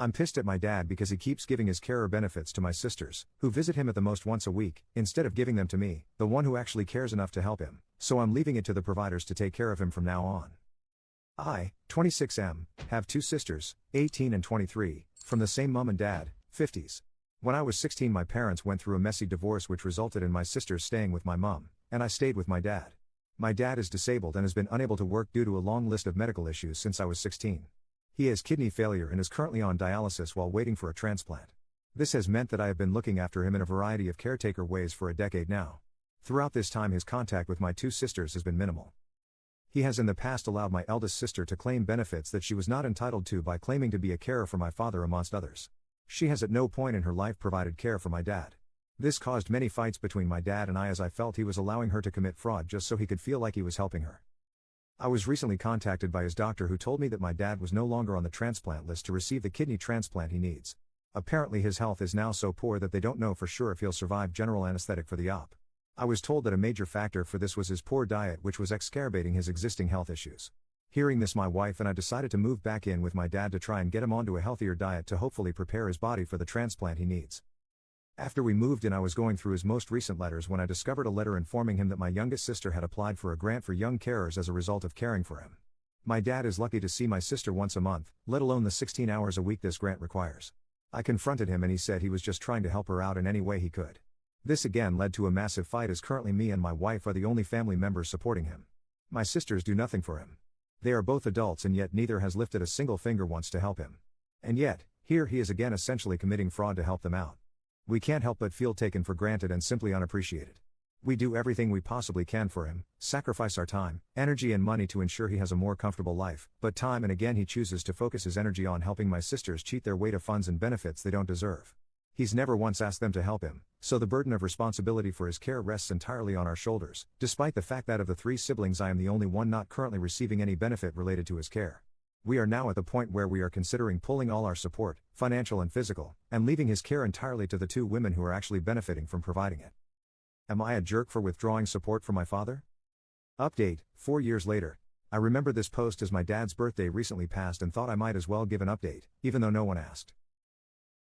I'm pissed at my dad because he keeps giving his carer benefits to my sisters, who visit him at the most once a week, instead of giving them to me, the one who actually cares enough to help him, so I'm leaving it to the providers to take care of him from now on. I, 26M, have two sisters, 18 and 23, from the same mom and dad, 50s. When I was 16 my parents went through a messy divorce which resulted in my sisters staying with my mom, and I stayed with my dad. My dad is disabled and has been unable to work due to a long list of medical issues since I was 16. He has kidney failure and is currently on dialysis while waiting for a transplant. This has meant that I have been looking after him in a variety of caretaker ways for a decade now. Throughout this time his contact with my two sisters has been minimal. He has in the past allowed my eldest sister to claim benefits that she was not entitled to by claiming to be a carer for my father amongst others. She has at no point in her life provided care for my dad. This caused many fights between my dad and I as I felt he was allowing her to commit fraud just so he could feel like he was helping her. I was recently contacted by his doctor who told me that my dad was no longer on the transplant list to receive the kidney transplant he needs. Apparently his health is now so poor that they don't know for sure if he'll survive general anesthetic for the op. I was told that a major factor for this was his poor diet which was exacerbating his existing health issues. Hearing this my wife and I decided to move back in with my dad to try and get him onto a healthier diet to hopefully prepare his body for the transplant he needs. After we moved in I was going through his most recent letters when I discovered a letter informing him that my youngest sister had applied for a grant for young carers as a result of caring for him. My dad is lucky to see my sister once a month, let alone the 16 hours a week this grant requires. I confronted him and he said he was just trying to help her out in any way he could. This again led to a massive fight as currently me and my wife are the only family members supporting him. My sisters do nothing for him. They are both adults and yet neither has lifted a single finger once to help him. And yet, here he is again essentially committing fraud to help them out. We can't help but feel taken for granted and simply unappreciated. We do everything we possibly can for him, sacrifice our time, energy and money to ensure he has a more comfortable life, but time and again he chooses to focus his energy on helping my sisters cheat their way to funds and benefits they don't deserve. He's never once asked them to help him, so the burden of responsibility for his care rests entirely on our shoulders, despite the fact that of the three siblings I am the only one not currently receiving any benefit related to his care. We are now at the point where we are considering pulling all our support, financial and physical, and leaving his care entirely to the two women who are actually benefiting from providing it. Am I a jerk for withdrawing support from my father? Update, 4 years later. I remember this post as my dad's birthday recently passed and thought I might as well give an update, even though no one asked.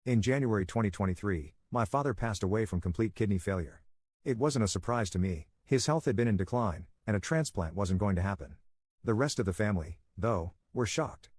In January 2023, my father passed away from complete kidney failure. It wasn't a surprise to me, his health had been in decline, and a transplant wasn't going to happen. The rest of the family, though, were shocked.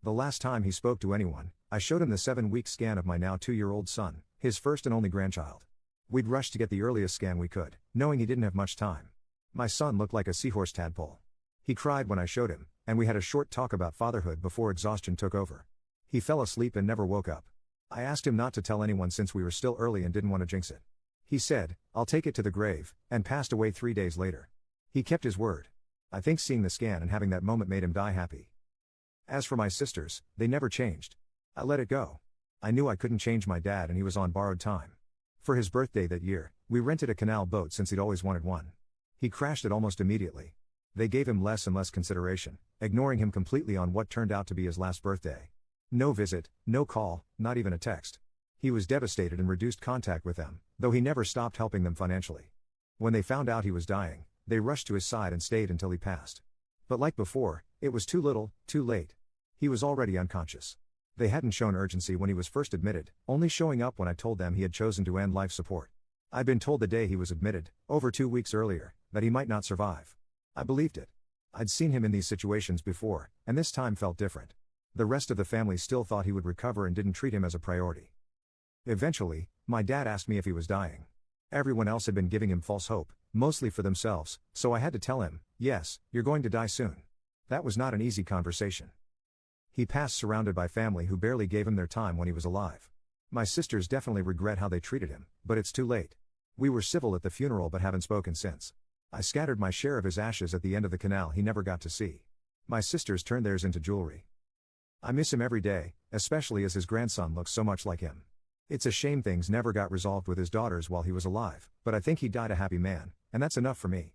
The last time he spoke to anyone, I showed him the 7-week scan of my now 2-year-old son, his first and only grandchild. We'd rushed to get the earliest scan we could, knowing he didn't have much time. My son looked like a seahorse tadpole. He cried when I showed him, and we had a short talk about fatherhood before exhaustion took over. He fell asleep and never woke up. I asked him not to tell anyone since we were still early and didn't want to jinx it. He said, "I'll take it to the grave," and passed away 3 days later. He kept his word. I think seeing the scan and having that moment made him die happy. As for my sisters, they never changed. I let it go. I knew I couldn't change my dad and he was on borrowed time. For his birthday that year, we rented a canal boat since he'd always wanted one. He crashed it almost immediately. They gave him less and less consideration, ignoring him completely on what turned out to be his last birthday. No visit, no call, not even a text. He was devastated and reduced contact with them, though he never stopped helping them financially. When they found out he was dying, they rushed to his side and stayed until he passed. But like before, it was too little, too late. He was already unconscious. They hadn't shown urgency when he was first admitted, only showing up when I told them he had chosen to end life support. I'd been told the day he was admitted, over 2 weeks earlier, that he might not survive. I believed it. I'd seen him in these situations before, and this time felt different. The rest of the family still thought he would recover and didn't treat him as a priority. Eventually, my dad asked me if he was dying. Everyone else had been giving him false hope, mostly for themselves, so I had to tell him, "Yes, you're going to die soon." That was not an easy conversation. He passed surrounded by family who barely gave him their time when he was alive. My sisters definitely regret how they treated him, but it's too late. We were civil at the funeral but haven't spoken since. I scattered my share of his ashes at the end of the canal he never got to see. My sisters turned theirs into jewelry. I miss him every day, especially as his grandson looks so much like him. It's a shame things never got resolved with his daughters while he was alive, but I think he died a happy man, and that's enough for me.